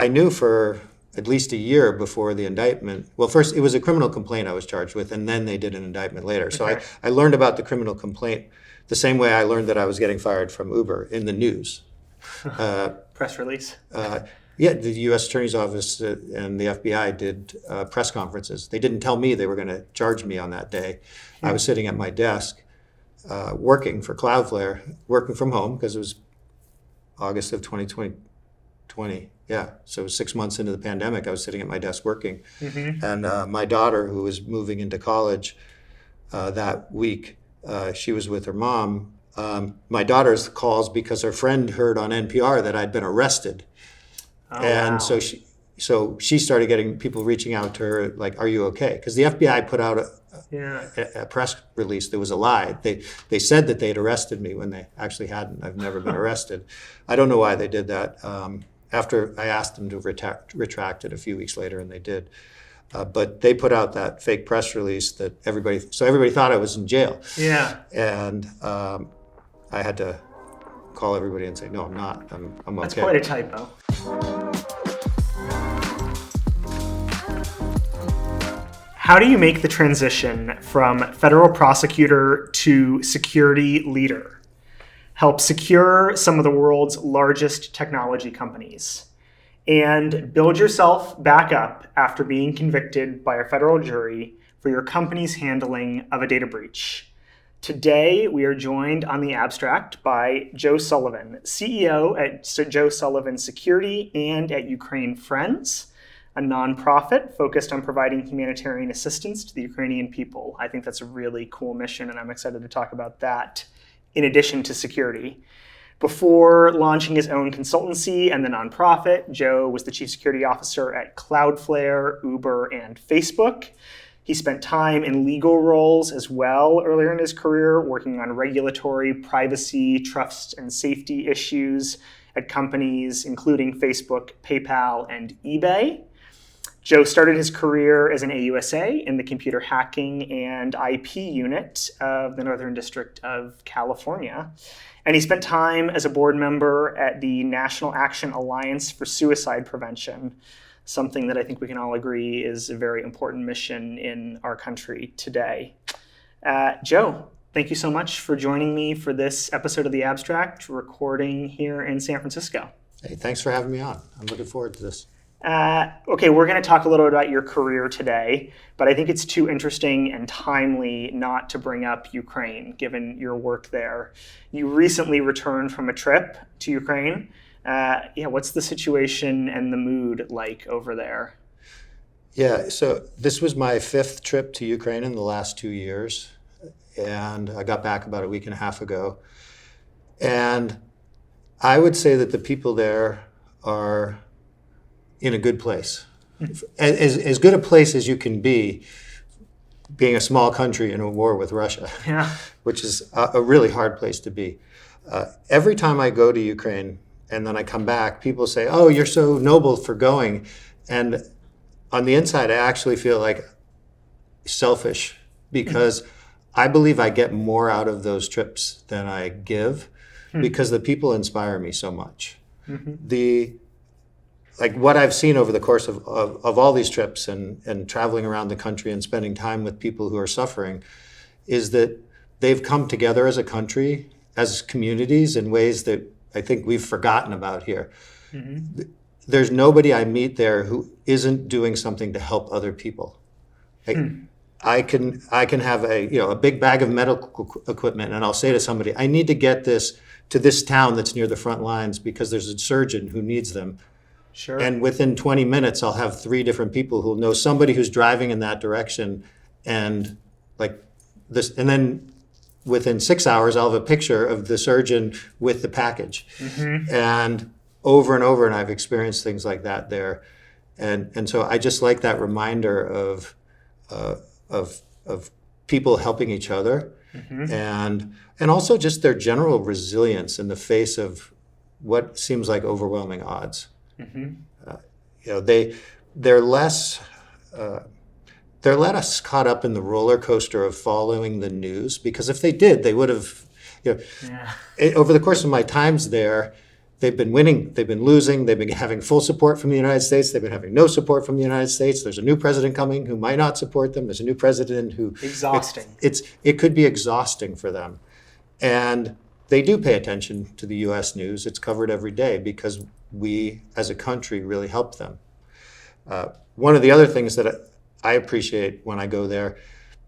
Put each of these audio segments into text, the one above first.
I knew for at least a year before the indictment. Well, first, it was a criminal complaint I was charged with, and then they did an indictment later. So Okay. I learned about the criminal complaint the same way I learned that I was getting fired from Uber, in the news. Press release. Yeah, the U.S. Attorney's Office and the FBI did press conferences. They didn't tell me they were going to charge me on that day. I was sitting at my desk working for Cloudflare, working from home because it was August of 2020. Yeah, so 6 months into the pandemic, I was sitting at my desk working. And my daughter, who was moving into college that week, she was with her mom. My daughter's calls because her friend heard on NPR that I'd been arrested. Wow. So she started getting people reaching out to her, like, "Are you okay?" Because the FBI put out a press release that was a lie. They said that they'd arrested me when they actually hadn't. I've never been arrested. I don't know why they did that. After I asked them to retract it a few weeks later, and they did. But they put out that fake press release that everybody thought I was in jail. Yeah. And I had to call everybody and say, "No, I'm not. I'm okay." That's quite a typo. How do you make the transition from federal prosecutor to security leader? Help secure some of the world's largest technology companies, and build yourself back up after being convicted by a federal jury for your company's handling of a data breach. Today, we are joined on the abstract by Joe Sullivan, CEO at Joe Sullivan Security and at Ukraine Friends, a nonprofit focused on providing humanitarian assistance to the Ukrainian people. I think that's a really cool mission, and I'm excited to talk about that in addition to security. Before launching his own consultancy and the nonprofit, Joe was the chief security officer at Cloudflare, Uber, and Facebook. He spent time in legal roles as well earlier in his career, working on regulatory, privacy, trust, and safety issues at companies including Facebook, PayPal, and eBay. Joe started his career as an AUSA in the computer hacking and IP unit of the Northern District of California. And he spent time as a board member at the National Action Alliance for Suicide Prevention, something that I think we can all agree is a very important mission in our country today. Joe, thank you so much for joining me for this episode of The Abstract, recording here in San Francisco. Hey, thanks for having me on. I'm looking forward to this. Okay, we're going to talk a little bit about your career today, but I think it's too interesting and timely not to bring up Ukraine, given your work there. You recently returned from a trip to Ukraine. What's the situation and the mood like over there? Yeah, so this was my 5th trip to Ukraine in the last 2 years, and I got back about a week and a half ago. And I would say that the people there are in a good place. As good a place as you can be, being a small country in a war with Russia, which is a really hard place to be. Every time I go to Ukraine and then I come back, people say, "Oh, you're so noble for going." And on the inside, I actually feel like selfish because I believe I get more out of those trips than I give because the people inspire me so much. Like what I've seen over the course of all these trips and traveling around the country and spending time with people who are suffering is that they've come together as a country, as communities in ways that I think we've forgotten about here. There's nobody I meet there who isn't doing something to help other people. I can have a big bag of medical equipment and I'll say to somebody, "I need to get this to this town that's near the front lines because there's a surgeon who needs them." Sure. And within 20 minutes, I'll have 3 different people who know somebody who's driving in that direction, and like this. And then within 6 hours, I'll have a picture of the surgeon with the package. And over, and I've experienced things like that there. And so I just like that reminder of people helping each other, and also just their general resilience in the face of what seems like overwhelming odds. They're less caught up in the roller coaster of following the news, because if they did, they would have. Over the course of my times there, they've been winning, they've been losing, they've been having full support from the United States, they've been having no support from the United States. There's a new president coming who might not support them. There's a new president who... Exhausting. It could be exhausting for them. And they do pay attention to the US news. It's covered every day because we, as a country, really help them. One of the other things that I appreciate when I go there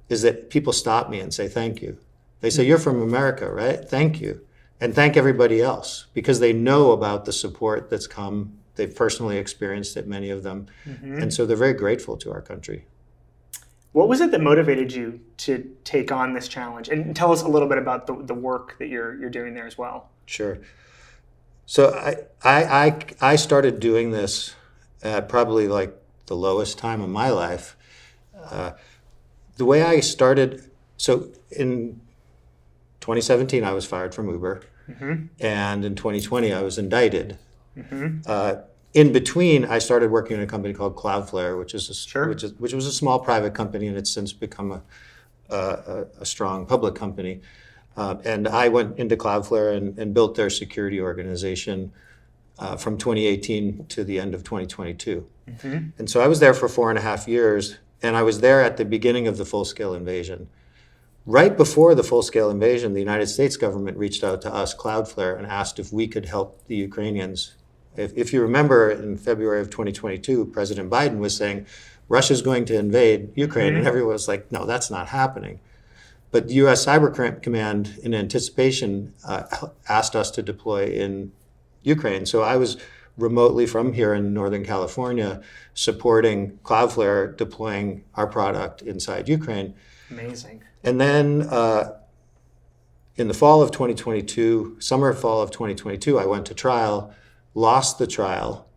is that people stop me and say, thank you. They say, you're from America, right? Thank you. And thank everybody else, because they know about the support that's come. They've personally experienced it, many of them. And so they're very grateful to our country. What was it that motivated you to take on this challenge? And tell us a little bit about the work that you're doing there as well. Sure. So I started doing this at probably like the lowest time of my life. The way I started, so in 2017, I was fired from Uber, and in 2020, I was indicted. In between, I started working in a company called Cloudflare, which was a small private company, and it's since become a strong public company. And I went into Cloudflare and built their security organization from 2018 to the end of 2022. And so I was there for 4.5 years, and I was there at the beginning of the full-scale invasion. Right before the full-scale invasion, the United States government reached out to us, Cloudflare, and asked if we could help the Ukrainians. If you remember, in February of 2022, President Biden was saying, Russia's going to invade Ukraine, and everyone was like, no, that's not happening. But the U.S. Cyber Command, in anticipation, asked us to deploy in Ukraine. So I was remotely from here in Northern California, supporting Cloudflare, deploying our product inside Ukraine. Amazing. And then in the fall of 2022, summer fall of 2022, I went to trial, lost the trial.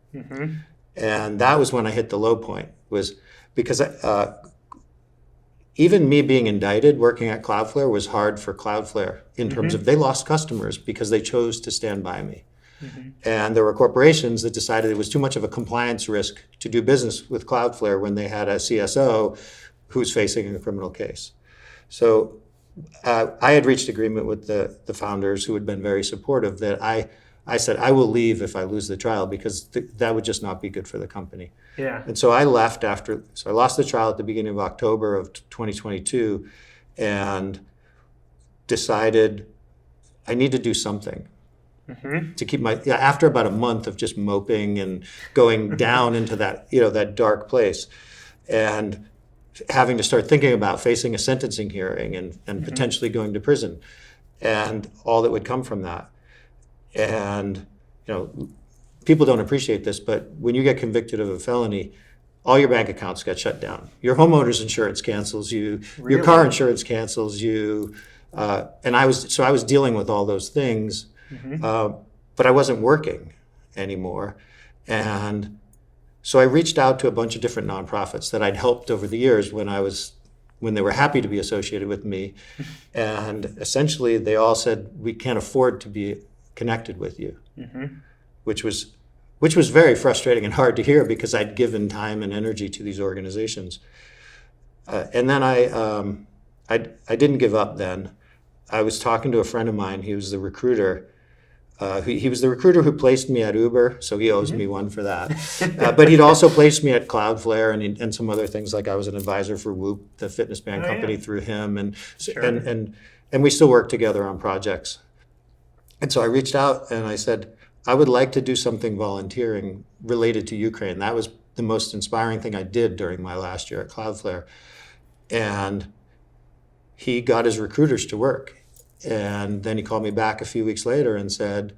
And that was when I hit the low point, was because even me being indicted, working at Cloudflare was hard for Cloudflare in terms of they lost customers because they chose to stand by me. And there were corporations that decided it was too much of a compliance risk to do business with Cloudflare when they had a CSO who's facing a criminal case. So I had reached agreement with the founders, who had been very supportive, that I said, I will leave if I lose the trial, because that would just not be good for the company. Yeah. And so I left so I lost the trial at the beginning of October of 2022 and decided I need to do something. To keep after about a month of just moping and going down into that dark place, and having to start thinking about facing a sentencing hearing and potentially going to prison, and all that would come from that. And people don't appreciate this, but when you get convicted of a felony, all your bank accounts get shut down. Your homeowner's insurance cancels you. Really? Your car insurance cancels you. And I was dealing with all those things. But I wasn't working anymore. And so I reached out to a bunch of different nonprofits that I'd helped over the years when they were happy to be associated with me. And essentially they all said, we can't afford to be connected with you, which was very frustrating and hard to hear, because I'd given time and energy to these organizations. And then I didn't give up then. I was talking to a friend of mine. He was the recruiter. He was the recruiter who placed me at Uber, so he owes me one for that. But he'd also placed me at Cloudflare and some other things, like I was an advisor for Whoop, the fitness band company, through him, and we still work together on projects. And so I reached out and I said, I would like to do something volunteering related to Ukraine. That was the most inspiring thing I did during my last year at Cloudflare. And he got his recruiters to work. And then he called me back a few weeks later and said,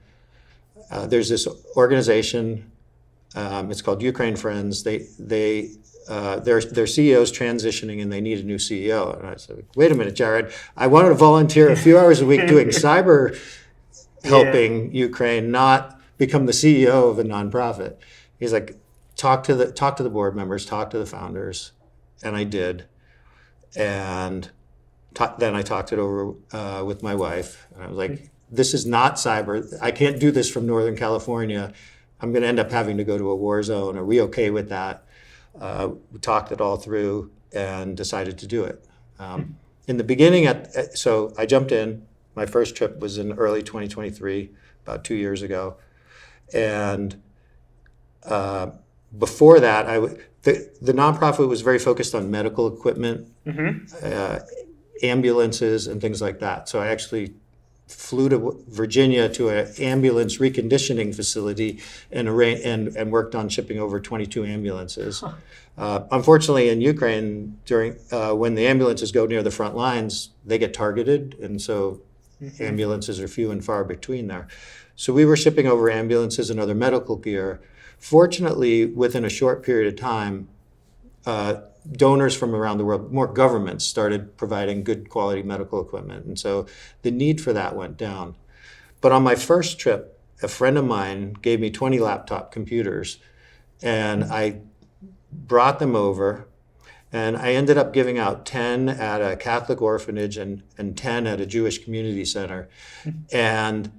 there's this organization, it's called Ukraine Friends. Their CEO's transitioning and they need a new CEO. And I said, wait a minute, Jared, I wanted to volunteer a few hours a week doing cyber helping Ukraine, not become the CEO of a nonprofit. He's like, talk to the board members, talk to the founders. And I did. And then I talked it over with my wife. And I was like, this is not cyber. I can't do this from Northern California. I'm going to end up having to go to a war zone. Are we okay with that? We talked it all through and decided to do it. In the beginning, so I jumped in. My first trip was in early 2023, about 2 years ago. And before that, the nonprofit was very focused on medical equipment, ambulances, and things like that. So I actually flew to Virginia to an ambulance reconditioning facility and worked on shipping over 22 ambulances. Unfortunately, in Ukraine, during when the ambulances go near the front lines, they get targeted, and so ambulances are few and far between there. So we were shipping over ambulances and other medical gear. Fortunately, within a short period of time, donors from around the world, more governments, started providing good quality medical equipment. And so the need for that went down. But on my first trip, a friend of mine gave me 20 laptop computers, and I brought them over, and I ended up giving out 10 at a Catholic orphanage and 10 at a Jewish community center. And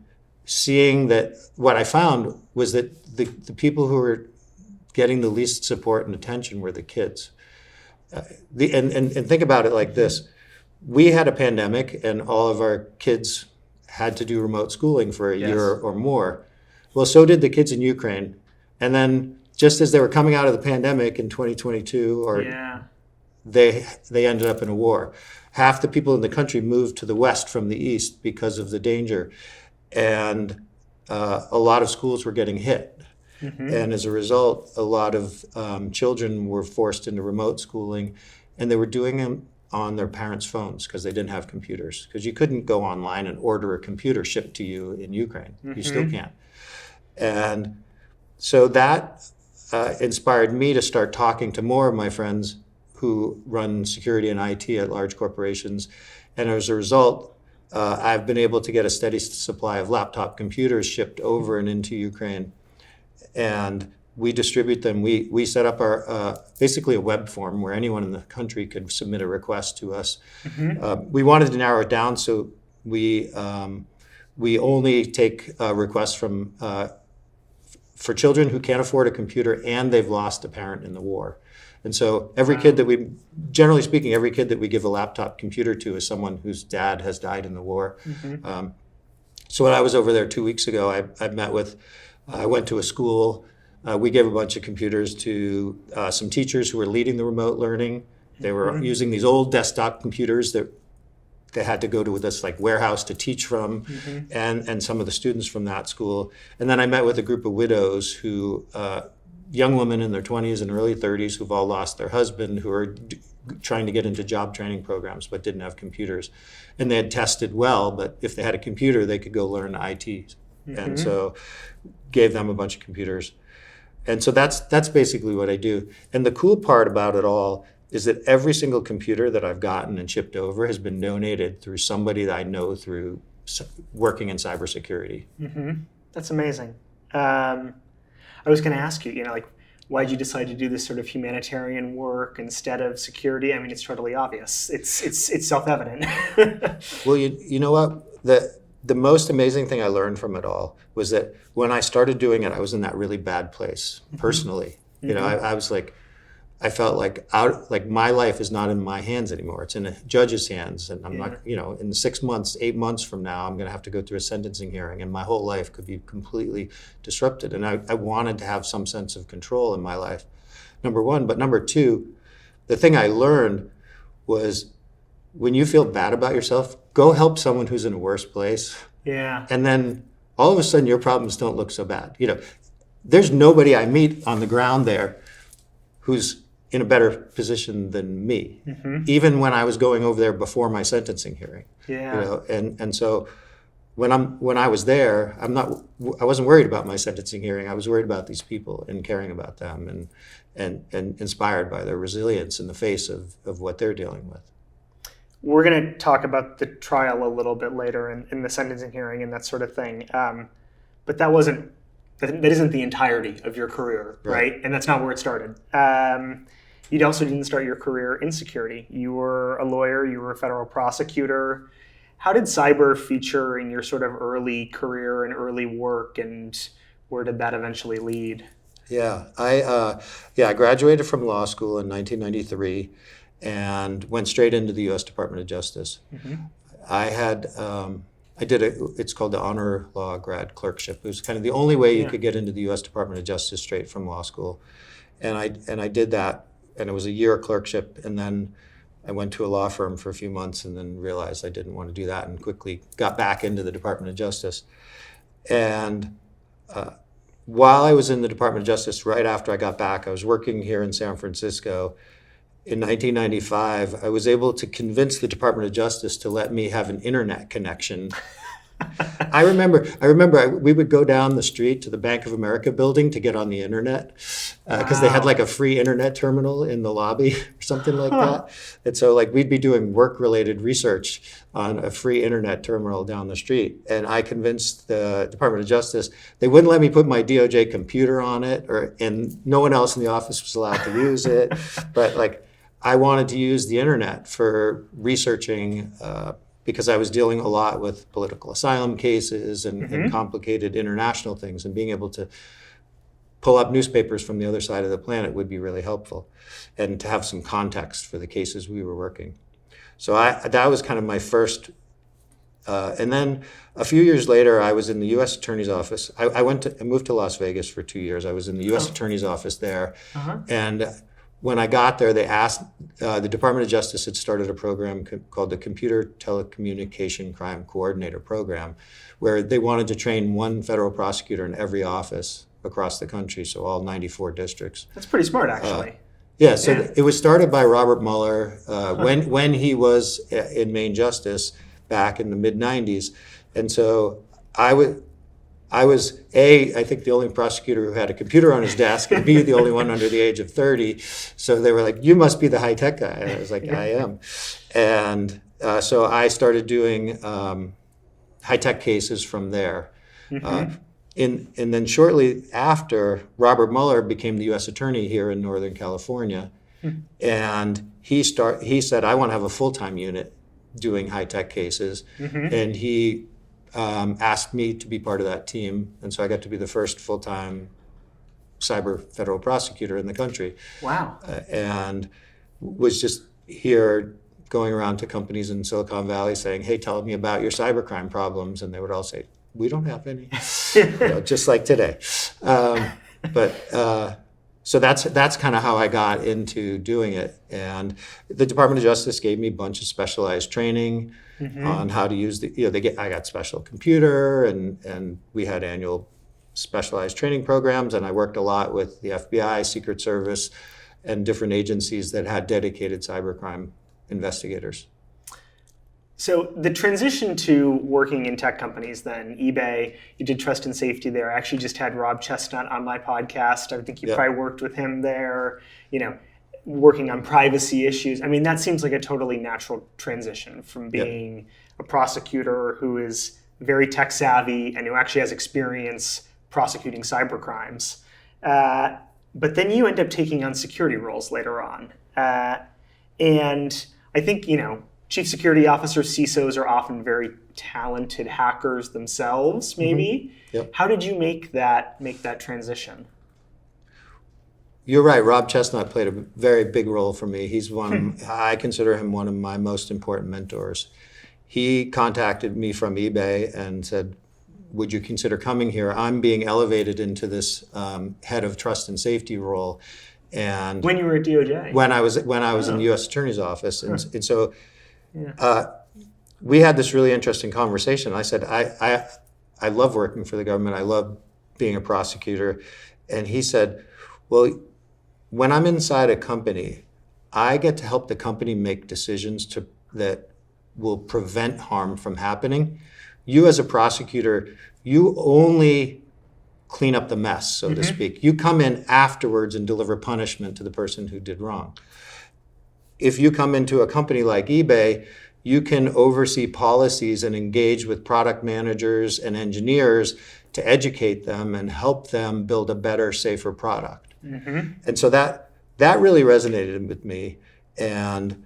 seeing that, what I found was that the people who were getting the least support and attention were the kids. And think about it like this. We had a pandemic and all of our kids had to do remote schooling for a year or more. Well, so did the kids in Ukraine. And then just as they were coming out of the pandemic in 2022, they ended up in a war. Half the people in the country moved to the west from the east because of the danger. And a lot of schools were getting hit. And as a result, a lot of children were forced into remote schooling, and they were doing it on their parents' phones because they didn't have computers. Because you couldn't go online and order a computer shipped to you in Ukraine. You still can't. And so that inspired me to start talking to more of my friends who run security and IT at large corporations. And as a result, I've been able to get a steady supply of laptop computers shipped over and into Ukraine. And we distribute them. We set up our basically a web form where anyone in the country could submit a request to us. We wanted to narrow it down, so we only take requests from for children who can't afford a computer and they've lost a parent in the war. And so every kid that generally speaking, every kid that we give a laptop computer to is someone whose dad has died in the war. So when I was over there 2 weeks ago, I went to a school. We gave a bunch of computers to some teachers who were leading the remote learning. They were using these old desktop computers that they had to go to this like warehouse to teach from, and some of the students from that school. And then I met with a group of widows who, young women in their 20s and early 30s who've all lost their husband, who are trying to get into job training programs but didn't have computers. And they had tested well, but if they had a computer, they could go learn IT. And so gave them a bunch of computers. And so that's basically what I do. And the cool part about it all is that every single computer that I've gotten and shipped over has been donated through somebody that I know through working in cybersecurity. That's amazing. I was going to ask you, like, why'd you decide to do this sort of humanitarian work instead of security? I mean, it's totally obvious. It's self-evident. Well, you know what? The most amazing thing I learned from it all was that when I started doing it, I was in that really bad place personally. I was like, I felt like my life is not in my hands anymore. It's in a judge's hands, and I'm not. In 6 months, 8 months from now, I'm going to have to go through a sentencing hearing, and my whole life could be completely disrupted. And I wanted to have some sense of control in my life, number one. But number two, the thing I learned was when you feel bad about yourself, go help someone who's in a worse place. And then all of a sudden, your problems don't look so bad. There's nobody I meet on the ground there who's in a better position than me, even when I was going over there before my sentencing hearing. And so when I was there, I wasn't worried about my sentencing hearing. I was worried about these people and caring about them and inspired by their resilience in the face of what they're dealing with. We're going to talk about the trial a little bit later in the sentencing hearing and that sort of thing. But that isn't the entirety of your career, right? And that's not where it started. You also didn't start your career in security. You were a lawyer, you were a federal prosecutor. How did cyber feature in your sort of early career and early work, and where did that eventually lead? I graduated from law school in 1993 and went straight into the U.S. Department of Justice. I had it's called the honor law grad clerkship. It was kind of the only way you Yeah. could get into the U.S. Department of Justice straight from law school. And I did that, and it was a year clerkship, and then I went to a law firm for a few months and then realized I didn't want to do that and quickly got back into the Department of Justice. And while I was in the Department of Justice, right after I got back, I was working here in San Francisco. In 1995, I was able to convince the Department of Justice to let me have an internet connection. I remember we would go down the street to the Bank of America building to get on the internet because they had like a free internet terminal in the lobby or something like that. And so like we'd be doing work-related research on a free internet terminal down the street. And I convinced the Department of Justice, they wouldn't let me put my DOJ computer on it, and no one else in the office was allowed to use it. But like I wanted to use the internet for researching because I was dealing a lot with political asylum cases and complicated international things, and being able to pull up newspapers from the other side of the planet would be really helpful, and to have some context for the cases we were working. So that was kind of my first, and then a few years later, I was in the U.S. Attorney's Office. I moved to Las Vegas for 2 years. I was in the U.S. Attorney's Office there, and when I got there, they asked, the Department of Justice had started a program called the Computer Telecommunication Crime Coordinator Program, where they wanted to train one federal prosecutor in every office across the country, so all 94 districts. That's pretty smart, actually. It was started by Robert Mueller when he was in Maine Justice back in the mid-90s. And so I was I think the only prosecutor who had a computer on his desk, and B, the only one under the age of 30. So they were like, you must be the high-tech guy. And I was like, I am. And so I started doing high-tech cases from there. And then shortly after, Robert Mueller became the U.S. Attorney here in Northern California. And he said, I want to have a full-time unit doing high-tech cases. And he asked me to be part of that team, and so I got to be the first full-time cyber federal prosecutor in the country. Wow. And was just here going around to companies in Silicon Valley saying, hey, tell me about your cybercrime problems, and they would all say, we don't have any, just like today. So that's kind of how I got into doing it. And the Department of Justice gave me a bunch of specialized training on how to use I got special computer, and we had annual specialized training programs, and I worked a lot with the FBI, Secret Service, and different agencies that had dedicated cybercrime investigators. So the transition to working in tech companies then, eBay, you did trust and safety there. I actually just had Rob Chestnut on my podcast. I think you probably worked with him there, working on privacy issues. I mean, that seems like a totally natural transition from being a prosecutor who is very tech savvy and who actually has experience prosecuting cyber crimes. But then you end up taking on security roles later on. And I think, chief security officers, CISOs, are often very talented hackers themselves, maybe. How did you make that transition? You're right. Rob Chestnut played a very big role for me. He's I consider him one of my most important mentors. He contacted me from eBay and said, would you consider coming here? I'm being elevated into this head of trust and safety role. And when you were at DOJ? When I was in the U.S. Attorney's Office. And so we had this really interesting conversation. I said, I love working for the government. I love being a prosecutor. And he said, well, when I'm inside a company, I get to help the company make decisions that will prevent harm from happening. You as a prosecutor, you only clean up the mess, so to speak. You come in afterwards and deliver punishment to the person who did wrong. If you come into a company like eBay, you can oversee policies and engage with product managers and engineers to educate them and help them build a better, safer product. And so that really resonated with me. And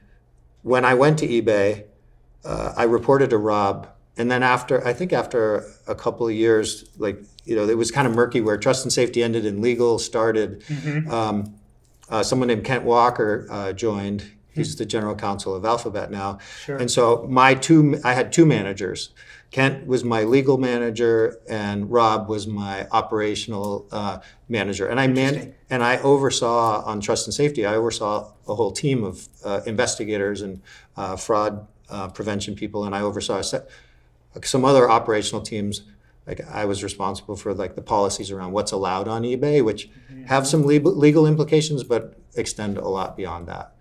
when I went to eBay, I reported to Rob. And then after a couple of years, it was kind of murky where trust and safety ended and legal started. Someone named Kent Walker joined. He's the general counsel of Alphabet now. And so I had two managers. Kent was my legal manager, and Rob was my operational manager. And I oversaw on trust and safety. I oversaw a whole team of investigators and fraud prevention people, and I oversaw some other operational teams. Like I was responsible for like the policies around what's allowed on eBay, which have some legal implications, but extend a lot beyond that.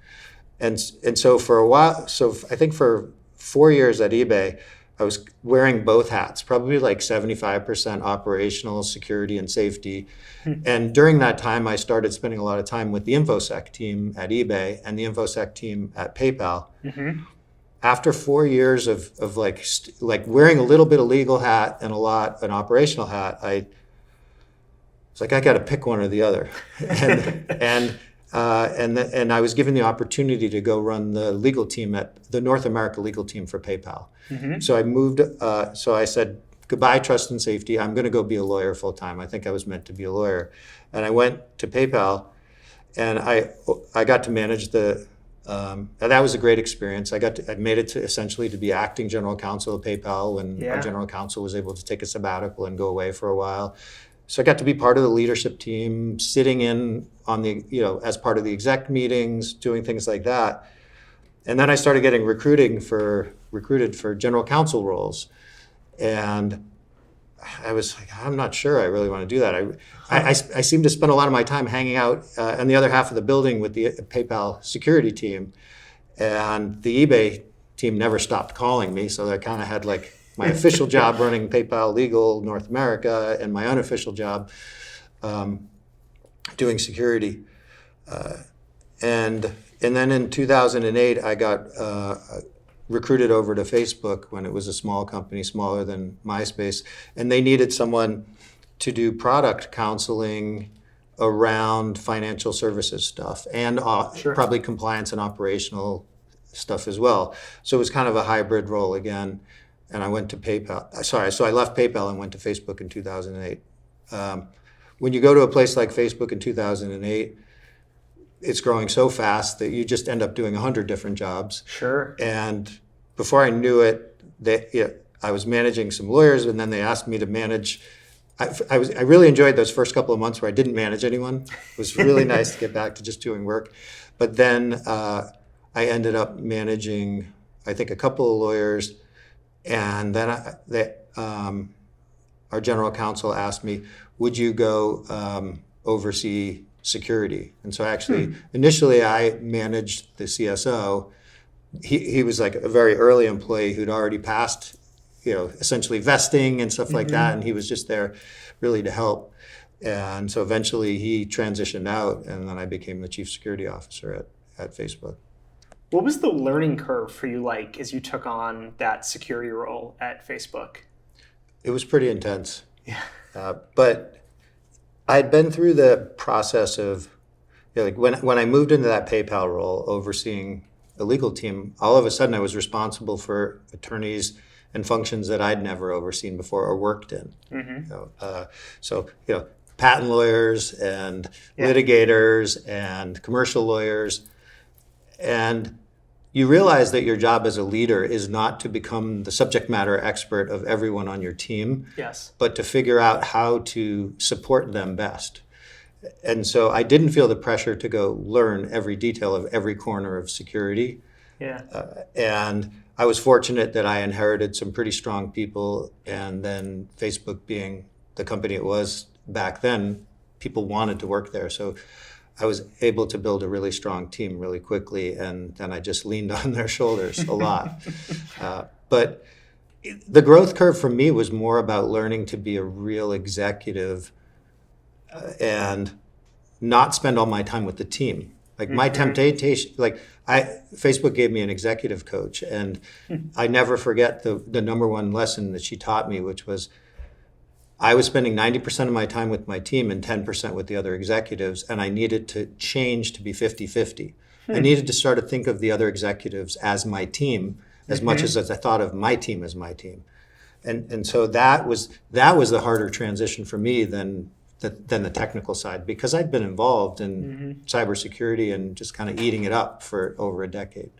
And so for a while, so I think for 4 years at eBay, I was wearing both hats, probably like 75% operational security and safety. And during that time, I started spending a lot of time with the InfoSec team at eBay and the InfoSec team at PayPal. After 4 years of like wearing a little bit of legal hat and a lot an operational hat, I was like, I got to pick one or the other. And I was given the opportunity to go run the legal team at the North America legal team for PayPal. So I moved. So I said goodbye, trust and safety. I'm going to go be a lawyer full time. I think I was meant to be a lawyer, and I went to PayPal, and I got to manage the. And that was a great experience. I made it to essentially to be acting general counsel of PayPal when our general counsel was able to take a sabbatical and go away for a while. So I got to be part of the leadership team, sitting in on the, as part of the exec meetings, doing things like that. And then I started getting recruited for general counsel roles. And I was like, I'm not sure I really want to do that. I seem to spend a lot of my time hanging out on the other half of the building with the PayPal security team. And the eBay team never stopped calling me. So I kind of had like my official job running PayPal Legal North America and my unofficial job doing security. And then in 2008, I got recruited over to Facebook when it was a small company, smaller than MySpace, and they needed someone to do product counseling around financial services stuff and probably compliance and operational stuff as well. So it was kind of a hybrid role again. And I went to PayPal. So I left PayPal and went to Facebook in 2008. When you go to a place like Facebook in 2008, it's growing so fast that you just end up doing 100 different jobs. Sure. And before I knew it, I was managing some lawyers, and then they asked me to manage. I really enjoyed those first couple of months where I didn't manage anyone. It was really nice to get back to just doing work. But then I ended up managing, I think, a couple of lawyers. And then our general counsel asked me, would you go oversee security? And so actually, initially I managed the CSO. He was like a very early employee who'd already passed, essentially vesting and stuff like that. And he was just there really to help. And so eventually he transitioned out, and then I became the chief security officer at Facebook. What was the learning curve for you like as you took on that security role at Facebook? It was pretty intense. Yeah. But I'd been through the process of, like when I moved into that PayPal role, overseeing a legal team, all of a sudden I was responsible for attorneys and functions that I'd never overseen before or worked in. So patent lawyers and litigators and commercial lawyers. And you realize that your job as a leader is not to become the subject matter expert of everyone on your team, but to figure out how to support them best. And so I didn't feel the pressure to go learn every detail of every corner of security. And I was fortunate that I inherited some pretty strong people, and then Facebook being the company it was back then, people wanted to work there. So I was able to build a really strong team really quickly, and then I just leaned on their shoulders a lot. But the growth curve for me was more about learning to be a real executive and not spend all my time with the team. Like my temptation, Facebook gave me an executive coach, and I never forget the number one lesson that she taught me, which was I was spending 90% of my time with my team and 10% with the other executives, and I needed to change to be 50-50. I needed to start to think of the other executives as my team as much as I thought of my team as my team. And so that was the harder transition for me than the technical side, because I'd been involved in cybersecurity and just kind of eating it up for over a decade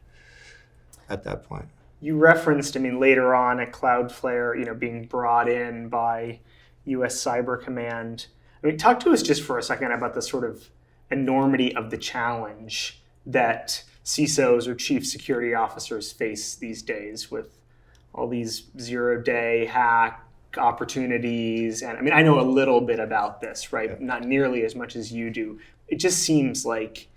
at that point. You referenced, later on at Cloudflare, being brought in by U.S. Cyber Command. Talk to us just for a second about the sort of enormity of the challenge that CISOs or chief security officers face these days with all these zero-day hack opportunities. And I know a little bit about this, right? Yeah. Not nearly as much as you do. It just seems like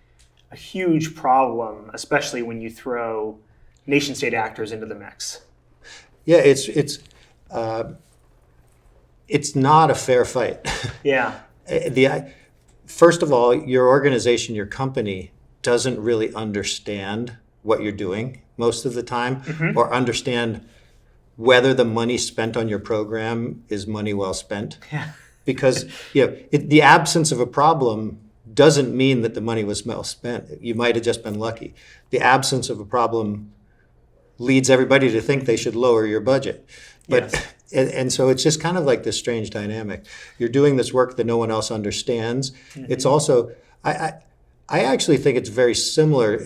a huge problem, especially when you throw nation-state actors into the mix. Yeah, it's not a fair fight. Yeah. First of all, your organization, your company doesn't really understand what you're doing most of the time, or understand whether the money spent on your program is money well spent. Yeah. Because the absence of a problem doesn't mean that the money was well spent. You might have just been lucky. The absence of a problem leads everybody to think they should lower your budget. But Yes. and so it's just kind of like this strange dynamic. You're doing this work that no one else understands. It's also, I actually think it's very similar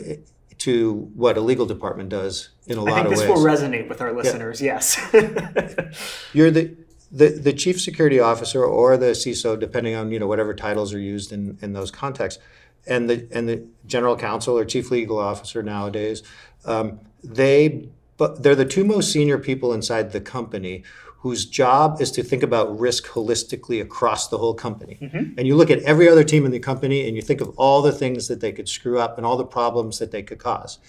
to what a legal department does in a lot of ways. I think this will resonate with our listeners, yes. You're the chief security officer or the CISO, depending on whatever titles are used in those contexts, and the general counsel or chief legal officer nowadays. They're the two most senior people inside the company whose job is to think about risk holistically across the whole company. And you look at every other team in the company and you think of all the things that they could screw up and all the problems that they could cause.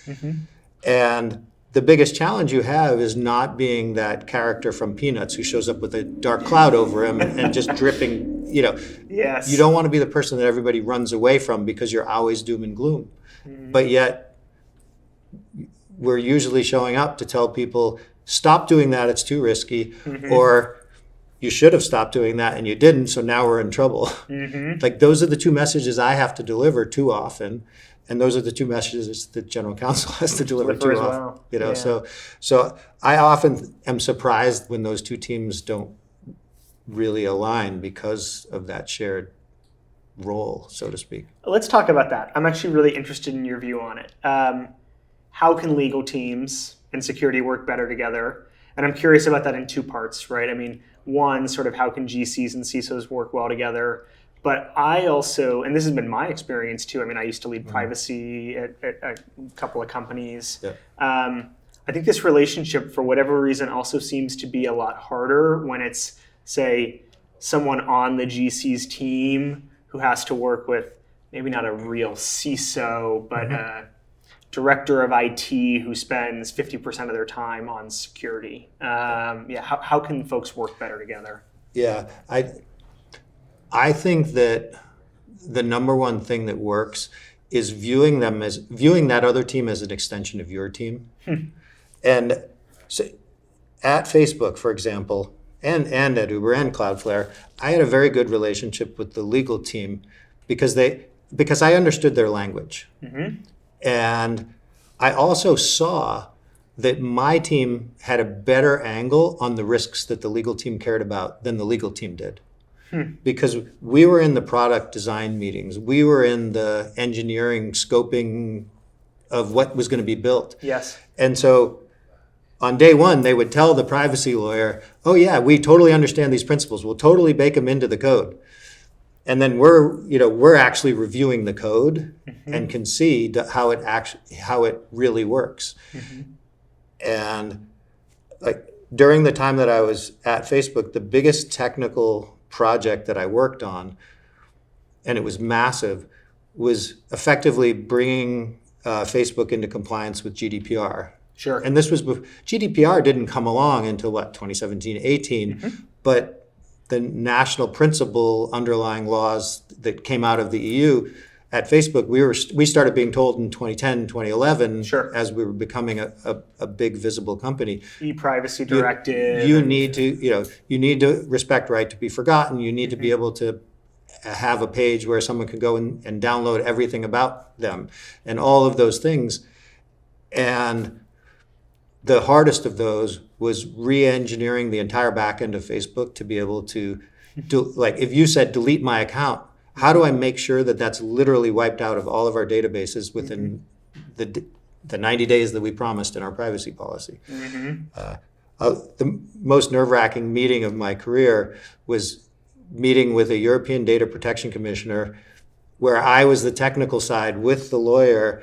And the biggest challenge you have is not being that character from Peanuts who shows up with a dark cloud over him and just dripping, Yes. You don't want to be the person that everybody runs away from because you're always doom and gloom. But yet, we're usually showing up to tell people, stop doing that, it's too risky, or you should have stopped doing that and you didn't, so now we're in trouble. Like, those are the two messages I have to deliver too often, and those are the two messages that general counsel has to deliver too often. Yeah. So I often am surprised when those two teams don't really align because of that shared role, so to speak. Let's talk about that. I'm actually really interested in your view on it. How can legal teams and security work better together? And I'm curious about that in two parts, right? One, sort of how can GCs and CISOs work well together? But I also, and this has been my experience too, I used to lead privacy at a couple of companies. Yeah. I think this relationship, for whatever reason, also seems to be a lot harder when it's, say, someone on the GC's team who has to work with maybe not a real CISO, but a director of IT who spends 50% of their time on security. How can folks work better together? Yeah, I think that the number one thing that works is viewing that other team as an extension of your team. And so at Facebook, for example, and at Uber and Cloudflare, I had a very good relationship with the legal team because I understood their language. And I also saw that my team had a better angle on the risks that the legal team cared about than the legal team did. Because we were in the product design meetings, we were in the engineering scoping of what was going to be built. Yes. And so on day one, they would tell the privacy lawyer, oh yeah, we totally understand these principles. We'll totally bake them into the code. And then we're actually reviewing the code and can see how it really works. And like during the time that I was at Facebook, the biggest technical project that I worked on, and it was massive, was effectively bringing Facebook into compliance with GDPR. Sure. And this was GDPR didn't come along until 2017, 18, but the national principle underlying laws that came out of the EU at Facebook, we started being told in 2010, 2011, as we were becoming a big visible company. E-privacy directive. You need to respect right to be forgotten. You need to be able to have a page where someone can go and download everything about them and all of those things. And the hardest of those was re-engineering the entire back end of Facebook to be able to do, like if you said delete my account, how do I make sure that that's literally wiped out of all of our databases within the 90 days that we promised in our privacy policy. The most nerve-wracking meeting of my career was meeting with a European Data Protection Commissioner, where I was the technical side with the lawyer,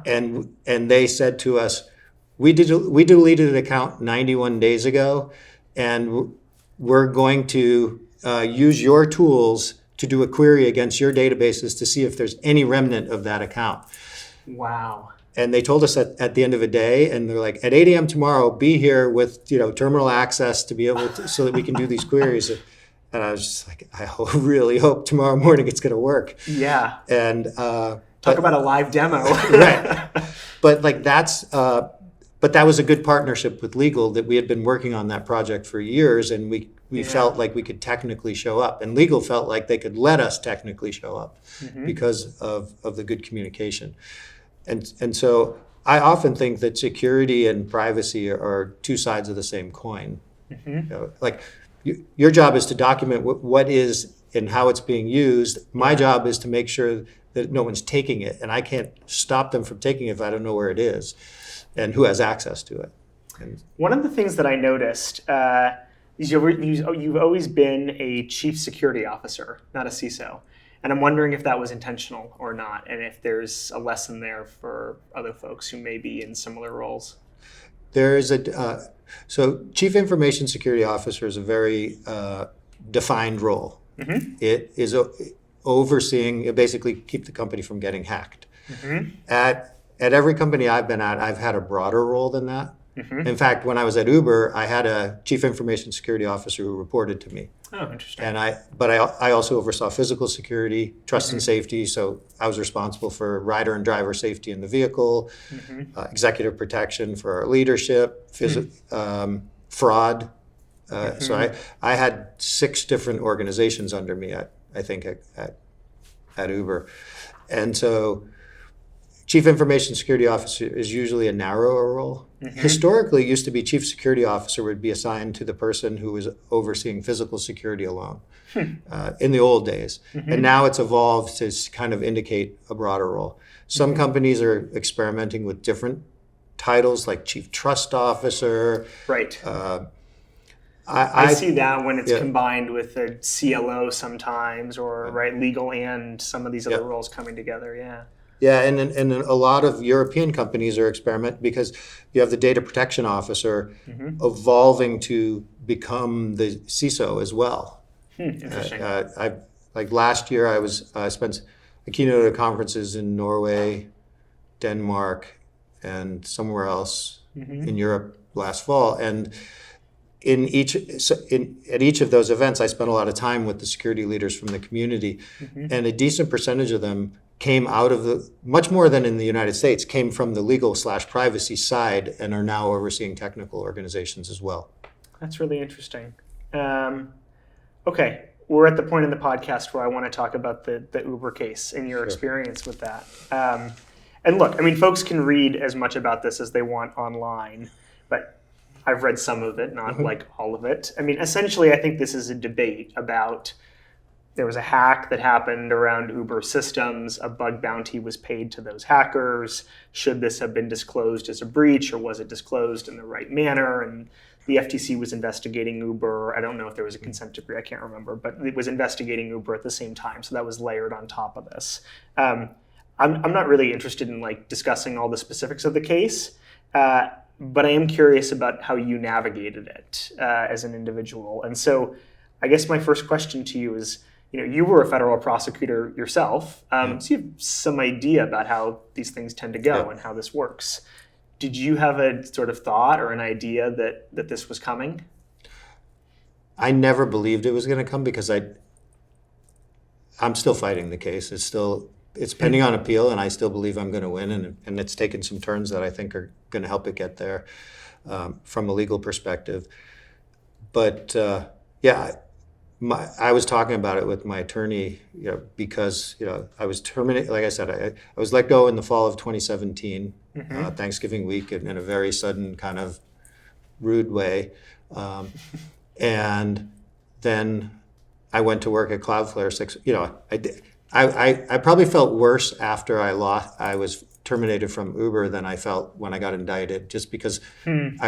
and they said to us, we deleted an account 91 days ago, and we're going to use your tools to do a query against your databases to see if there's any remnant of that account. Wow. And they told us at the end of a day, and they're like, at 8 a.m. tomorrow, be here with terminal access to be able to, so that we can do these queries. And I was just like, really hope tomorrow morning it's going to work. Yeah. And talk about a live demo. Right. But but that was a good partnership with legal, that we had been working on that project for years, and we felt like we could technically show up, and legal felt like they could let us technically show up because of the good communication. And so I often think that security and privacy are two sides of the same coin. Your job is to document what is and how it's being used. My job is to make sure that no one's taking it, and I can't stop them from taking it if I don't know where it is and who has access to it. One of the things that I noticed is you've always been a chief security officer, not a CISO. And I'm wondering if that was intentional or not, and if there's a lesson there for other folks who may be in similar roles. There is so Chief Information Security Officer is a very defined role. It is overseeing, basically keep the company from getting hacked. At every company I've been at, I've had a broader role than that. In fact, when I was at Uber, I had a Chief Information Security Officer who reported to me. Oh, interesting. And I also oversaw physical security, trust and safety. So I was responsible for rider and driver safety in the vehicle, executive protection for our leadership, fraud. So I had 6 different organizations under me, I think, at Uber. And so Chief Information Security Officer is usually a narrower role. Historically, it used to be Chief Security Officer would be assigned to the person who was overseeing physical security alone in the old days. And now it's evolved to kind of indicate a broader role. Some companies are experimenting with different titles, like Chief Trust Officer. Right. I see that when it's combined with a CLO sometimes, or legal and some of these other roles coming together. Yeah, and a lot of European companies are experimenting because you have the data protection officer evolving to become the CISO as well. Interesting. Like last year, I spent a keynote at conferences in Norway, Denmark, and somewhere else in Europe last fall, and at each of those events, I spent a lot of time with the security leaders from the community, and a decent percentage of them came out of much more than in the United States, came from the legal/privacy side and are now overseeing technical organizations as well. That's really interesting. Okay, we're at the point in the podcast where I want to talk about the Uber case and your experience with that. And look, I mean, folks can read as much about this as they want online, but I've read some of it, not like all of it. I mean, essentially, I think this is a debate about there was a hack that happened around Uber systems. A bug bounty was paid to those hackers. Should this have been disclosed as a breach, or was it disclosed in the right manner? And the FTC was investigating Uber. I don't know if there was a consent decree. I can't remember, but it was investigating Uber at the same time. So that was layered on top of this. I'm not really interested in discussing all the specifics of the case, but I am curious about how you navigated it as an individual. And so I guess my first question to you is, you were a federal prosecutor yourself, so you have some idea about how these things tend to go and how this works. Did you have a sort of thought or an idea that this was coming? I never believed it was going to come because I'm still fighting the case. It's pending on appeal, and I still believe I'm going to win, and it's taken some turns that I think are going to help it get there from a legal perspective. But I was talking about it with my attorney, because I was terminated. Like I said, I was let go in the fall of 2017, Thanksgiving week, in a very sudden kind of rude way, and then I went to work at Cloudflare. I probably felt worse after I was terminated from Uber than I felt when I got indicted, just because it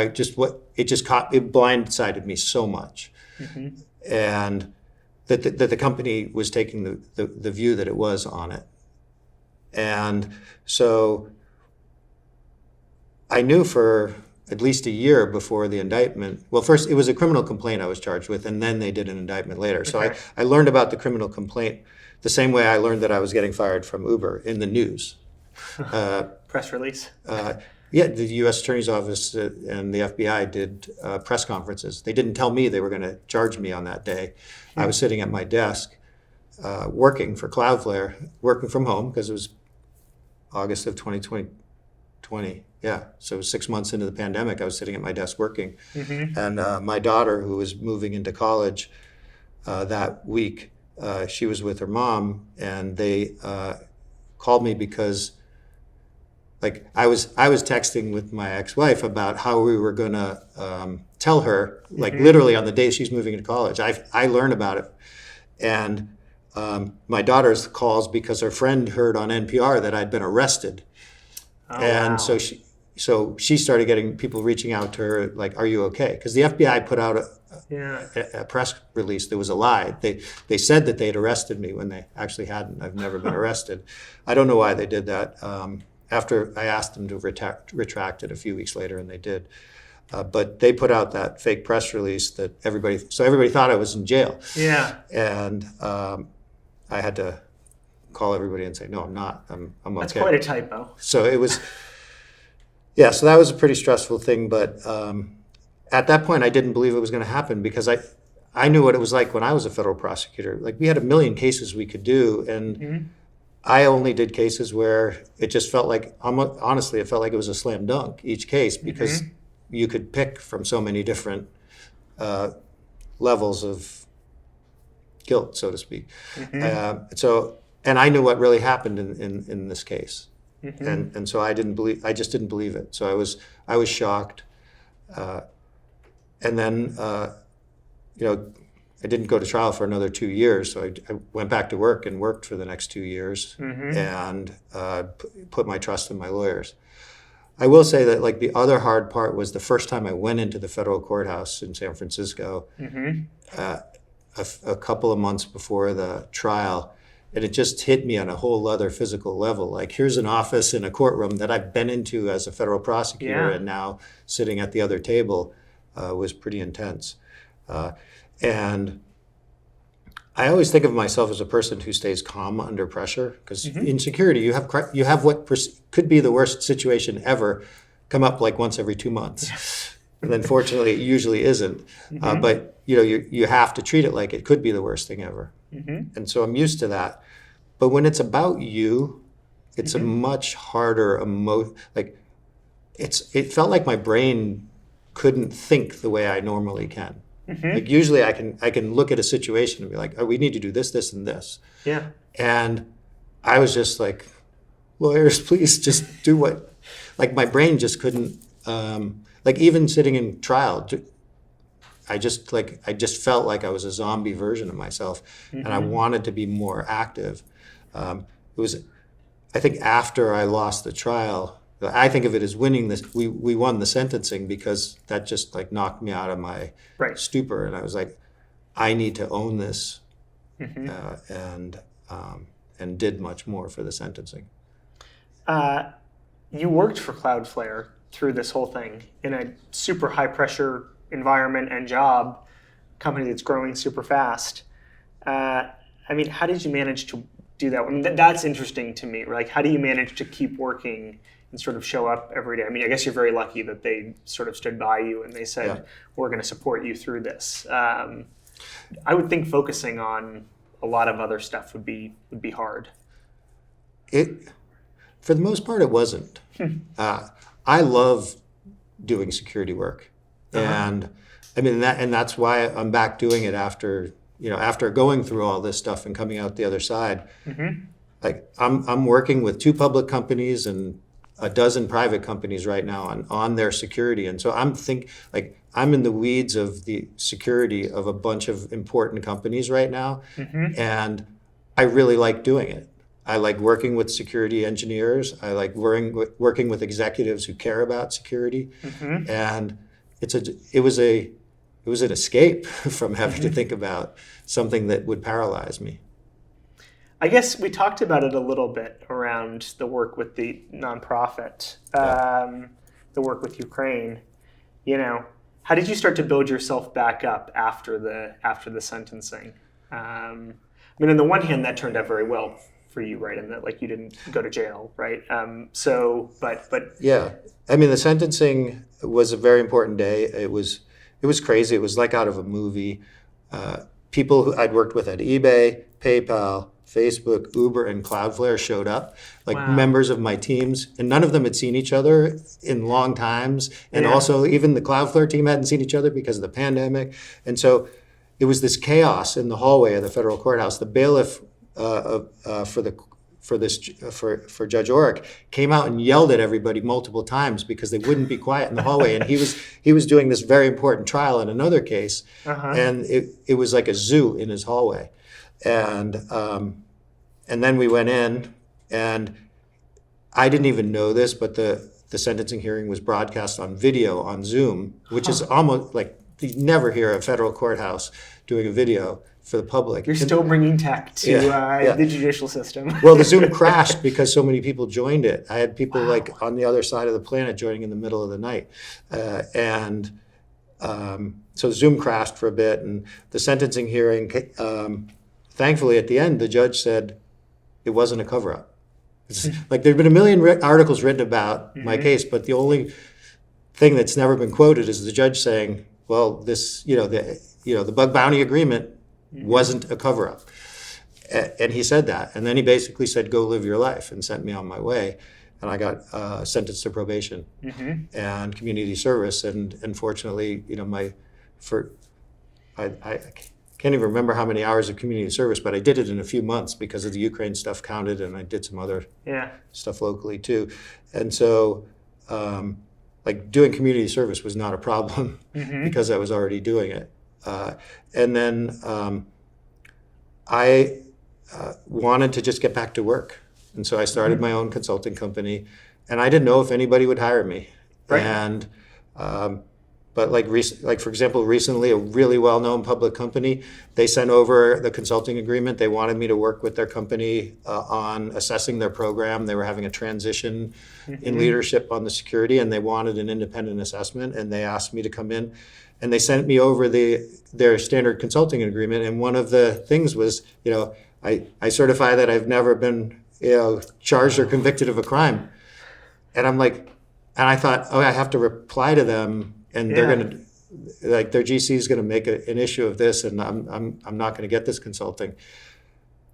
blindsided me so much, and that the company was taking the view that it was on it, and so I knew for at least a year before the indictment. Well, first it was a criminal complaint I was charged with, and then they did an indictment later. So I learned about the criminal complaint the same way I learned that I was getting fired from Uber, in the news. Press release. Yeah, the U.S. Attorney's Office and the FBI did press conferences. They didn't tell me they were going to charge me on that day. I was sitting at my desk working for Cloudflare, working from home, because it was August of 2020. Yeah, so 6 months into the pandemic, I was sitting at my desk working. And my daughter, who was moving into college that week, she was with her mom, and they called me because, like, I was texting with my ex-wife about how we were going to tell her, like, literally on the day she's moving into college. I learned about it, and my daughter's calls because her friend heard on NPR that I'd been arrested. Wow. So she started getting people reaching out to her, like, "Are you okay?" Because the FBI put out a press release that was a lie. They said that they'd arrested me when they actually hadn't. I've never been arrested. I don't know why they did that. After I asked them to retract it a few weeks later, and they did. But they put out that fake press release that everybody thought I was in jail. Yeah. And I had to call everybody and say, "No, I'm not. I'm okay." That's quite a typo. So it was. Yeah, so that was a pretty stressful thing, but at that point I didn't believe it was going to happen, because I knew what it was like when I was a federal prosecutor. Like, we had 1 million cases we could do, and I only did cases where it just felt like, honestly, it felt like it was a slam dunk, each case, because you could pick from so many different levels of guilt, so to speak. And I knew what really happened in this case. And so I just didn't believe it. So I was shocked. And then, I didn't go to trial for another 2 years. So I went back to work and worked for the next 2 years, and put my trust in my lawyers. I will say that, like, the other hard part was the first time I went into the federal courthouse in San Francisco, a couple of months before the trial. And it just hit me on a whole other physical level. Like, here's an office in a courtroom that I've been into as a federal prosecutor, and now sitting at the other table was pretty intense. And I always think of myself as a person who stays calm under pressure, because in security you have what could be the worst situation ever come up like once every 2 months. And then fortunately it usually isn't. But you have to treat it like it could be the worst thing ever. And so I'm used to that. But when it's about you, it's a much harder it felt like my brain couldn't think the way I normally can. Like, usually I can look at a situation and be like, "Oh, we need to do this, this, and this." Yeah. And I was just like, "Lawyers, please just do what." Like, my brain just couldn't. Like, even sitting in trial, I just felt like I was a zombie version of myself, and I wanted to be more active. It was, I think, after I lost the trial, I think of it as winning this. We won the sentencing, because that just, like, knocked me out of my stupor, and I was like, I need to own this, and did much more for the sentencing. You worked for Cloudflare through this whole thing in a super high pressure environment and job, company that's growing super fast. I mean, how did you manage to do that? I mean, that's interesting to me. Like, how do you manage to keep working and sort of show up every day? I mean, I guess you're very lucky that they sort of stood by you and they said, "We're going to support you through this." I would think focusing on a lot of other stuff would be hard. For the most part, it wasn't. I love doing security work, and I mean that's why I'm back doing it after going through all this stuff and coming out the other side. Like, I'm working with 2 public companies and a dozen private companies right now on their security, and so I'm in the weeds of the security of a bunch of important companies right now, and I really like doing it. I like working with security engineers. I like working with executives who care about security. And it was an escape from having to think about something that would paralyze me. I guess we talked about it a little bit around the work with the nonprofit, the work with Ukraine. How did you start to build yourself back up after the sentencing? On the one hand, that turned out very well for you, right? And that you didn't go to jail, right? But yeah, the sentencing was a very important day. It was crazy. It was like out of a movie. People who I'd worked with at eBay, PayPal, Facebook, Uber, and Cloudflare showed up, Wow. members of my teams, and none of them had seen each other in long times. And also, even the Cloudflare team hadn't seen each other because of the pandemic. And so it was this chaos in the hallway of the federal courthouse. The bailiff for Judge Orrick came out and yelled at everybody multiple times because they wouldn't be quiet in the hallway. And he was doing this very important trial in another case, and it was like a zoo in his hallway. And then we went in, and I didn't even know this, but the sentencing hearing was broadcast on video on Zoom, which is almost like you never hear a federal courthouse doing a video for the public. You're still bringing tech to the judicial system. Well, the Zoom crashed because so many people joined it. I had people on the other side of the planet joining in the middle of the night. So Zoom crashed for a bit, and the sentencing hearing, thankfully at the end, the judge said it wasn't a cover-up. There've been a million articles written about my case, but the only thing that's never been quoted is the judge saying, well, this, the bug bounty agreement wasn't a cover-up. And he said that. And then he basically said, go live your life, and sent me on my way. And I got sentenced to probation and community service. And unfortunately, I can't even remember how many hours of community service, but I did it in a few months because of the Ukraine stuff counted, and I did some other stuff locally too. And so doing community service was not a problem because I was already doing it. And then I wanted to just get back to work. And so I started my own consulting company, and I didn't know if anybody would hire me. Right. And but for example, recently a really well-known public company, they sent over the consulting agreement. They wanted me to work with their company on assessing their program. They were having a transition in leadership on the security, and they wanted an independent assessment. And they asked me to come in, and they sent me over their standard consulting agreement. And one of the things was, I certify that I've never been, charged or convicted of a crime. And and I thought, I have to reply to them. And they're going to, their GC is going to make an issue of this, and I'm not going to get this consulting.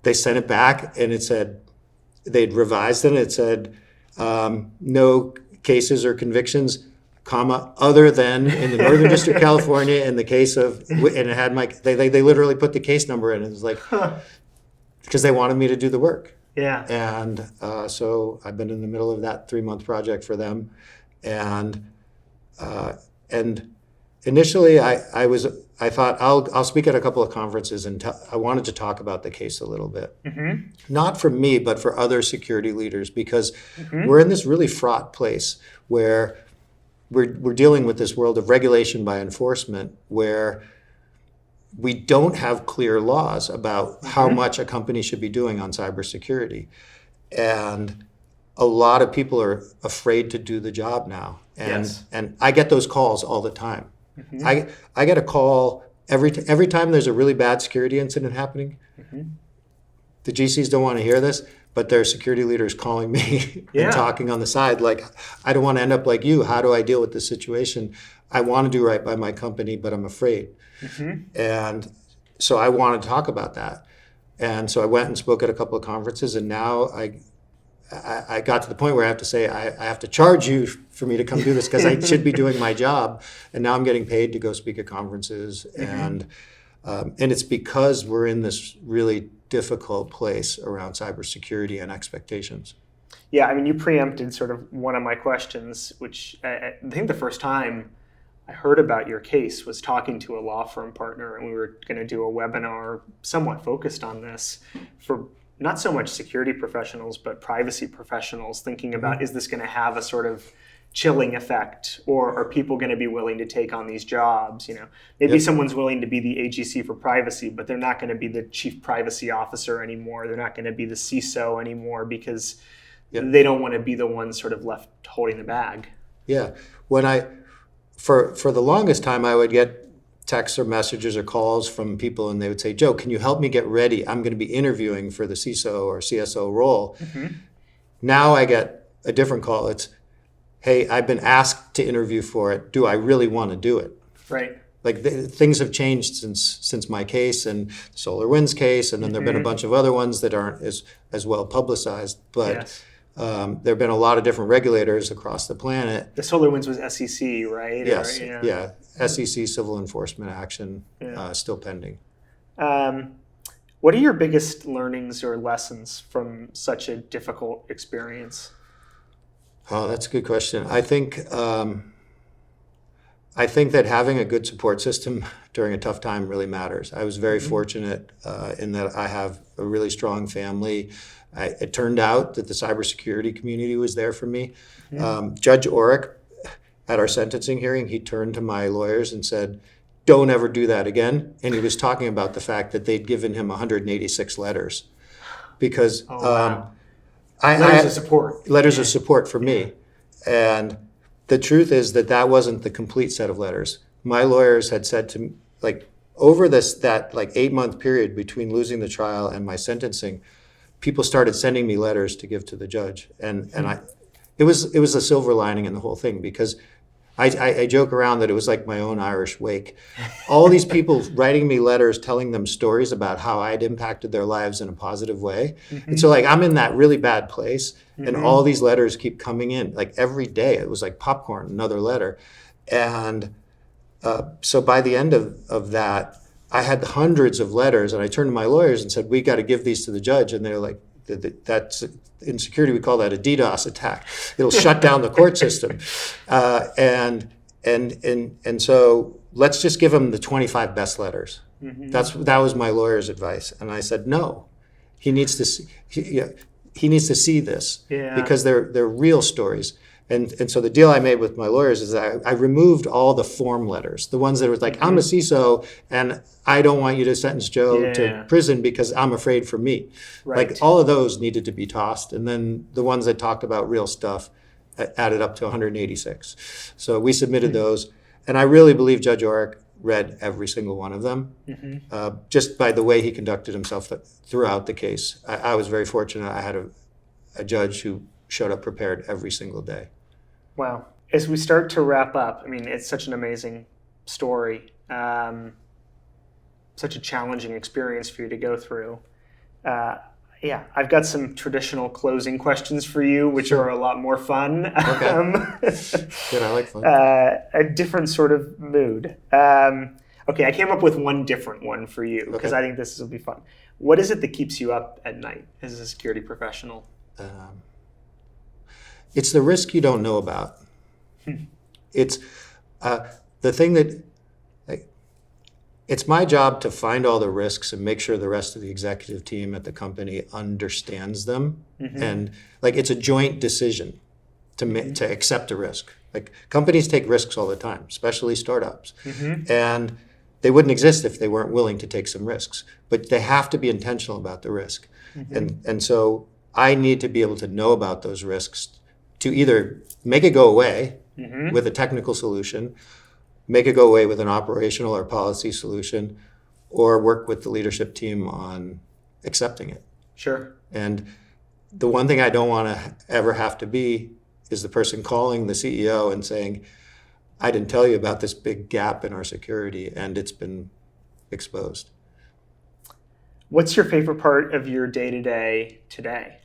They sent it back, and it said, they'd revised it, and it said, no cases or convictions, other than in the Northern District of California in the case of, and it had they literally put the case number in. It was because they wanted me to do the work. Yeah. And so I've been in the middle of that 3-month project for them. And initially, I thought I'll speak at a couple of conferences, and I wanted to talk about the case a little bit, not for me, but for other security leaders, because we're in this really fraught place where we're dealing with this world of regulation by enforcement, where we don't have clear laws about how much a company should be doing on cybersecurity, and a lot of people are afraid to do the job now. And I get those calls all the time. I get a call every time there's a really bad security incident happening. The GCs don't want to hear this, but their security leaders calling me and talking on the side, I don't want to end up like you. How do I deal with this situation? I want to do right by my company, but I'm afraid. And so I want to talk about that. And so I went and spoke at a couple of conferences, and now I got to the point where I have to say, I have to charge you for me to come do this because I should be doing my job. And now I'm getting paid to go speak at conferences. And it's because we're in this really difficult place around cybersecurity and expectations. Yeah, you preempted sort of one of my questions, which I think the first time I heard about your case was talking to a law firm partner, and we were going to do a webinar somewhat focused on this for not so much security professionals, but privacy professionals thinking about, is this going to have a sort of chilling effect, or are people going to be willing to take on these jobs? Maybe someone's willing to be the AGC for privacy, but they're not going to be the chief privacy officer anymore. They're not going to be the CISO anymore because they don't want to be the one sort of left holding the bag. Yeah. For the longest time, I would get texts or messages or calls from people, and they would say, Joe, can you help me get ready? I'm going to be interviewing for the CISO or CSO role. Now I get a different call. It's, hey, I've been asked to interview for it. Do I really want to do it? Right. Like things have changed since my case and SolarWinds case, and then there've been a bunch of other ones that aren't as well publicized. But there have been a lot of different regulators across the planet. The SolarWinds was SEC, right? Yes. SEC civil enforcement action still pending. What are your biggest learnings or lessons from such a difficult experience? Oh, that's a good question. I think that having a good support system during a tough time really matters. I was very fortunate in that I have a really strong family. It turned out that the cybersecurity community was there for me. Judge Orrick, at our sentencing hearing, he turned to my lawyers and said, don't ever do that again. And he was talking about the fact that they'd given him 186 letters because letters of support. Letters of support for me. And the truth is that wasn't the complete set of letters. My lawyers had said to me, over that 8-month period between losing the trial and my sentencing, people started sending me letters to give to the judge. And it was a silver lining in the whole thing, because I joke around that it was like my own Irish wake. All these people writing me letters, telling them stories about how I'd impacted their lives in a positive way. And so I'm in that really bad place, and all these letters keep coming in. Every day, it was like popcorn, another letter. And so by the end of that, I had hundreds of letters, and I turned to my lawyers and said, we got to give these to the judge. And they're like, that's in security, we call that a DDoS attack. It'll shut down the court system. And so let's just give him the 25 best letters. That was my lawyer's advice. And I said, no, he needs to see, he needs to see this because they're real stories. And so the deal I made with my lawyers is that I removed all the form letters, the ones that were like, I'm a CISO and I don't want you to sentence Joe to prison because I'm afraid for me. Right. All of those needed to be tossed. And then the ones that talked about real stuff added up to 186. So we submitted those. And I really believe Judge Orrick read every single one of them, just by the way he conducted himself throughout the case. I was very fortunate. I had a judge who showed up prepared every single day. Wow. As we start to wrap up, it's such an amazing story, such a challenging experience for you to go through. I've got some traditional closing questions for you, which are a lot more fun. Okay. Good, I like fun. A different sort of mood. Okay, I came up with one different one for you because I think this will be fun. What is it that keeps you up at night as a security professional? It's the risk you don't know about. It's the thing that, it's my job to find all the risks and make sure the rest of the executive team at the company understands them. And it's a joint decision to accept a risk. Companies take risks all the time, especially startups. And they wouldn't exist if they weren't willing to take some risks. But they have to be intentional about the risk. And so I need to be able to know about those risks to either make it go away with a technical solution, make it go away with an operational or policy solution, or work with the leadership team on accepting it. Sure. And the one thing I don't want to ever have to be is the person calling the CEO and saying, I didn't tell you about this big gap in our security and it's been exposed. What's your favorite part of your day-to-day today?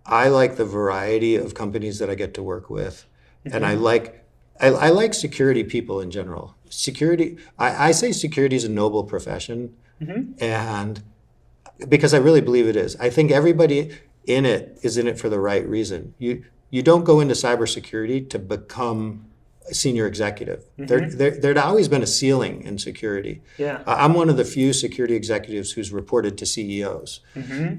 I like the variety of companies that I get to work with. And I like security people in general. Security, I say security is a noble profession, and because I really believe it is. I think everybody in it is in it for the right reason. You don't go into cybersecurity to become senior executive. There'd always been a ceiling in security. Yeah. I'm one of the few security executives who's reported to CEOs.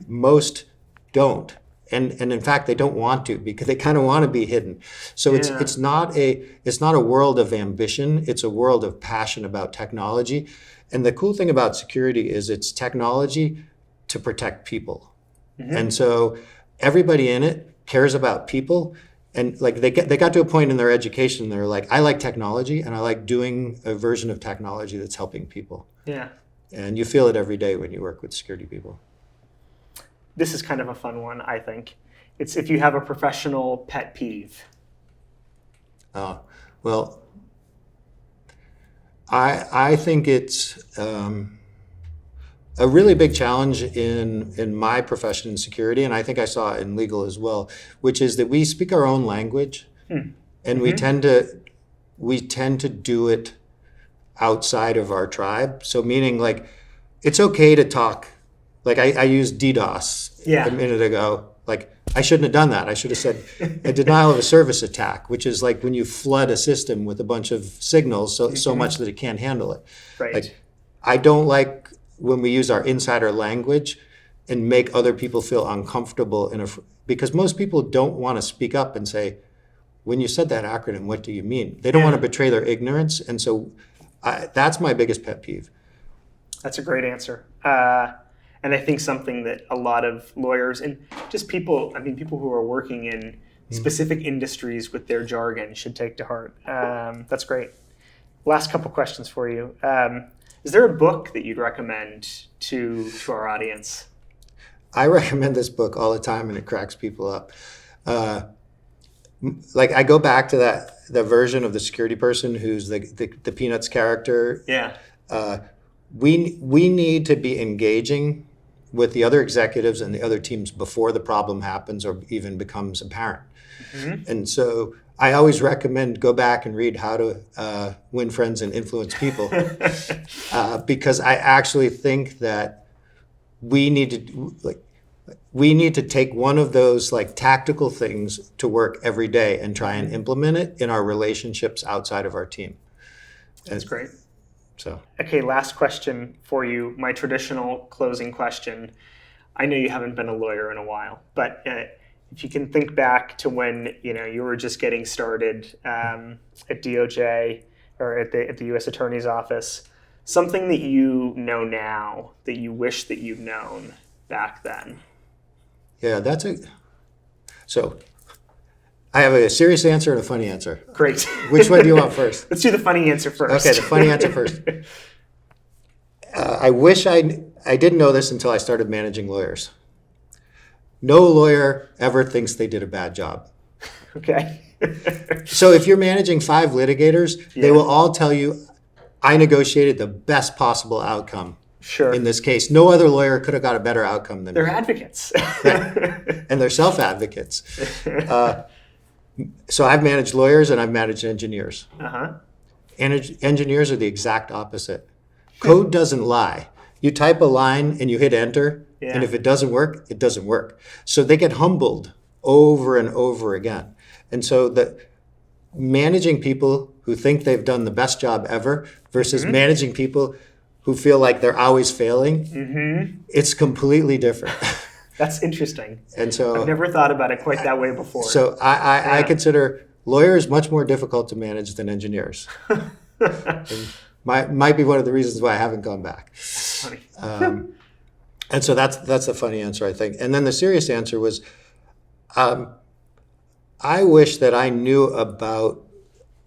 Most don't. And in fact, they don't want to because they kind of want to be hidden. So it's not a world of ambition. It's a world of passion about technology. And the cool thing about security is it's technology to protect people. And so everybody in it cares about people. And like they got to a point in their education, they're like, I like technology and I like doing a version of technology that's helping people. Yeah. And you feel it every day when you work with security people. This is kind of a fun one, I think. It's if you have a professional pet peeve. Well, I think it's a really big challenge in my profession in security, and I think I saw it in legal as well, which is that we speak our own language, and we tend to do it outside of our tribe. So meaning like it's okay to talk. Like I used DDoS a minute ago. Like I shouldn't have done that. I should have said a denial of a service attack, which is like when you flood a system with a bunch of signals so much that it can't handle it. Right. Like I don't like when we use our insider language and make other people feel uncomfortable because most people don't want to speak up and say, when you said that acronym, what do you mean? They don't want to betray their ignorance. And so that's my biggest pet peeve. That's a great answer. And I think something that a lot of lawyers and just people who are working in specific industries with their jargon should take to heart. That's great. Last couple questions for you. Is there a book that you'd recommend to our audience? I recommend this book all the time, and it cracks people up. Like I go back to the version of the security person who's the Peanuts character. Yeah. We need to be engaging with the other executives and the other teams before the problem happens or even becomes apparent. And so I always recommend go back and read How to Win Friends and Influence People because I actually think that we need to take one of those like tactical things to work every day and try and implement it in our relationships outside of our team. That's great. So okay, last question for you. My traditional closing question. I know you haven't been a lawyer in a while, but if you can think back to when you were just getting started at DOJ or at the U.S. Attorney's Office, something that you know now that you wish that you'd known back then. Yeah, so I have a serious answer and a funny answer. Great. Which one do you want first? Let's do the funny answer first. Okay, the funny answer first. I wish I didn't know this until I started managing lawyers. No lawyer ever thinks they did a bad job. Okay. So if you're managing 5 litigators, they will all tell you, I negotiated the best possible outcome. Sure. In this case, no other lawyer could have got a better outcome than They're me. advocates. And they're self-advocates. So I've managed lawyers and I've managed engineers. Engineers are the exact opposite. Code doesn't lie. You type a line and you hit enter, and if it doesn't work, it doesn't work. So they get humbled over and over again. And so managing people who think they've done the best job ever versus managing people who feel like they're always failing, it's completely different. That's interesting. And so I've never thought about it quite that way before. So I consider lawyers much more difficult to manage than engineers. Might be one of the reasons why I haven't gone back. Funny. And so that's the funny answer, I think. And then the serious answer was, I wish that I knew about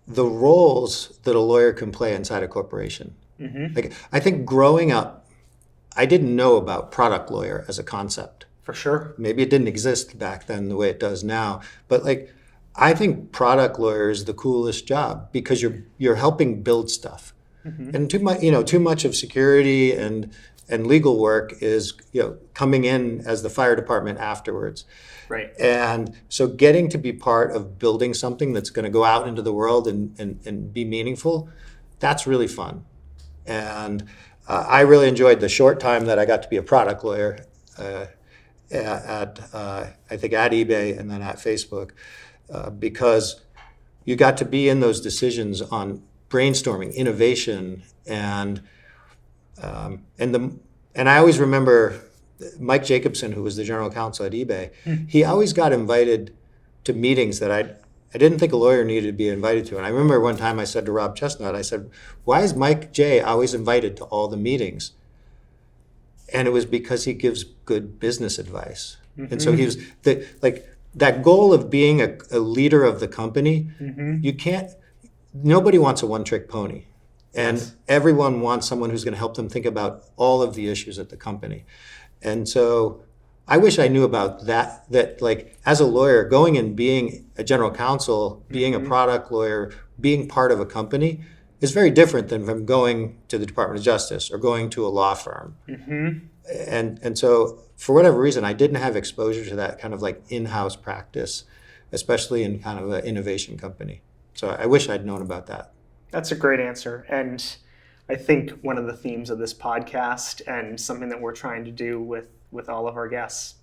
the roles that a lawyer can play inside a corporation. Like I think growing up, I didn't know about product lawyer as a concept. For sure. Maybe it didn't exist back then the way it does now. But like, I think product lawyer is the coolest job because you're helping build stuff. And too much of security and legal work is coming in as the fire department afterwards. Right. And so getting to be part of building something that's going to go out into the world and be meaningful, that's really fun. And I really enjoyed the short time that I got to be a product lawyer at eBay and then at Facebook, because you got to be in those decisions on brainstorming, innovation, and I always remember Mike Jacobson, who was the general counsel at eBay. He always got invited to meetings that I didn't think a lawyer needed to be invited to. And I remember one time I said to Rob Chestnut, I said, "Why is Mike J always invited to all the meetings?" And it was because he gives good business advice. And so he was that goal of being a leader of the company. Nobody wants a one-trick pony. And everyone wants someone who's going to help them think about all of the issues at the company. And so I wish I knew about that like as a lawyer, going and being a general counsel, being a product lawyer, being part of a company is very different than from going to the Department of Justice or going to a law firm. And so for whatever reason, I didn't have exposure to that kind of like in-house practice, especially in kind of an innovation company. So I wish I'd known about that. That's a great answer. And I think one of the themes of this podcast and something that we're trying to do with all of our guests.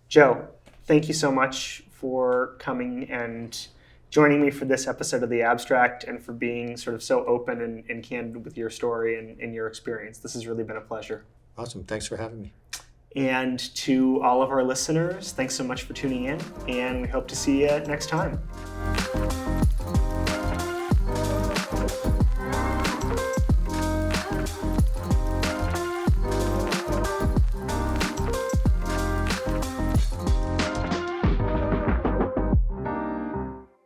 Joe, thank you so much for coming and joining me for this episode of The Abstract and for being sort of so open and candid with your story and your experience. This has really been a pleasure. Awesome. Thanks for having me. And to all of our listeners, thanks so much for tuning in, and we hope to see you next time.